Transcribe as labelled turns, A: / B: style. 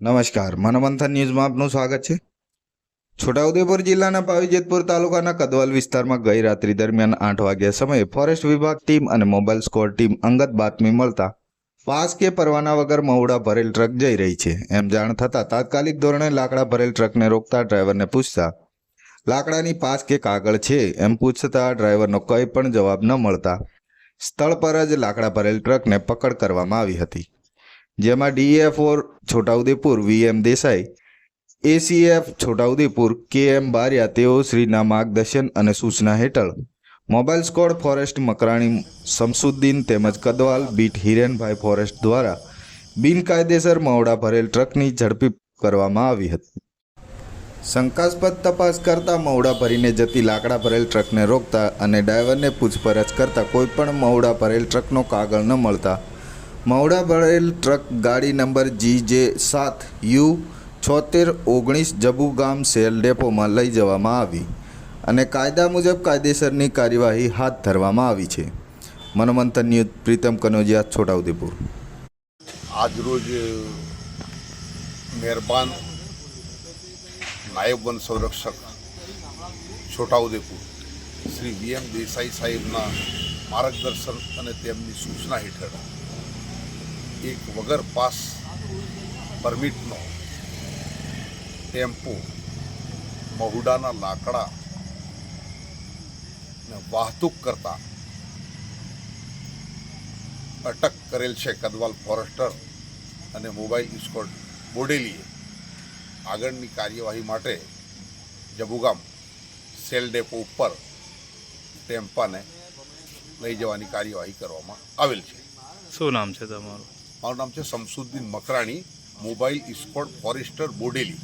A: નમસ્કાર, મનોમંથન ન્યૂઝમાં આપનું સ્વાગત છે। છોટાઉદેપુર જિલ્લાના પાવીજેતપુર તાલુકાના કદવાલ વિસ્તારમાં ગઈ રાત્રિ દરમિયાન 8 વાગ્યા સમયે ફોરેસ્ટ વિભાગ ટીમ અને મોબાઈલ સ્કોર ટીમ અંગત બાતમી મળતા પાસ કે પરવાના વગર મહુડા ભરેલ ટ્રક જઈ રહી છે એમ જાણ થતાં તાત્કાલિક ધોરણે લાકડા ભરેલ ટ્રકને રોકતા ડ્રાઈવરને પૂછતા લાકડાની પાસ કે કાગળ છે એમ પૂછતા ડ્રાઈવરનો કંઈ પણ જવાબ ન મળતા સ્થળ પર જ લાકડા ભરેલ ટ્રકને પકડ કરવામાં આવી હતી, જેમાં DEFO Chhota Udepur VM Desai, ACF Chhota Udepur KM Bariya તેઓ શ્રીના માર્ગદર્શન અને સૂચના હેઠળ મોબાઈલ સ્કોડ ફોરેસ્ટ મકરાણી શમસુદ્દીન તેમજ કદવાલ બીટ હિરેનભાઈ ફોરેસ્ટ દ્વારા બિનકાયદેસર મહુડા ભરેલ ટ્રકની ઝડપી કરવામાં આવી હતી। શંકાસ્પદ તપાસ કરતા મહુડા ભરીને જતી લાકડા ભરેલ ટ્રકને રોકતા અને ડ્રાઈવરને પૂછપરછ કરતા કોઈપણ મહુડા ભરેલ ટ્રકનો કાગળ ન મળતા મહુડા ભરેલ ટ્રક ગાડી નંબર GJ7U 7619 જબુગામ સેલ ડેપોમાં લઈ જવામાં આવી અને કાયદા મુજબ કાયદેસરની કાર્યવાહી હાથ ધરવામાં આવી છે। મનોમંથન ન્યૂઝ, પ્રીતમ કનોજિયા, છોટાઉદેપુર।
B: આજરોજ મહેરબાન નાયબ વન સંરક્ષક છોટાઉદેપુર શ્રી VM દેસાઈ સાહેબના માર્ગદર્શન અને તેમની સૂચના હેઠળ એક વગર પાસ પરમિટનો ટેમ્પો મહુડાના લાકડા વાહતુક કરતા અટક કરેલ છે કદવાલ ફોરેસ્ટર અને મોબાઈલ સ્કોડ બોડેલીએ આગળની કાર્યવાહી માટે જબુગામ સેલ ડેપો ઉપર ટેમ્પાને લઈ જવાની કાર્યવાહી કરવામાં આવેલ છે।
C: શું નામ છે તમારું?
B: મારું નામ છે Shamsuddin Makrani, mobile squad forester Bodeli.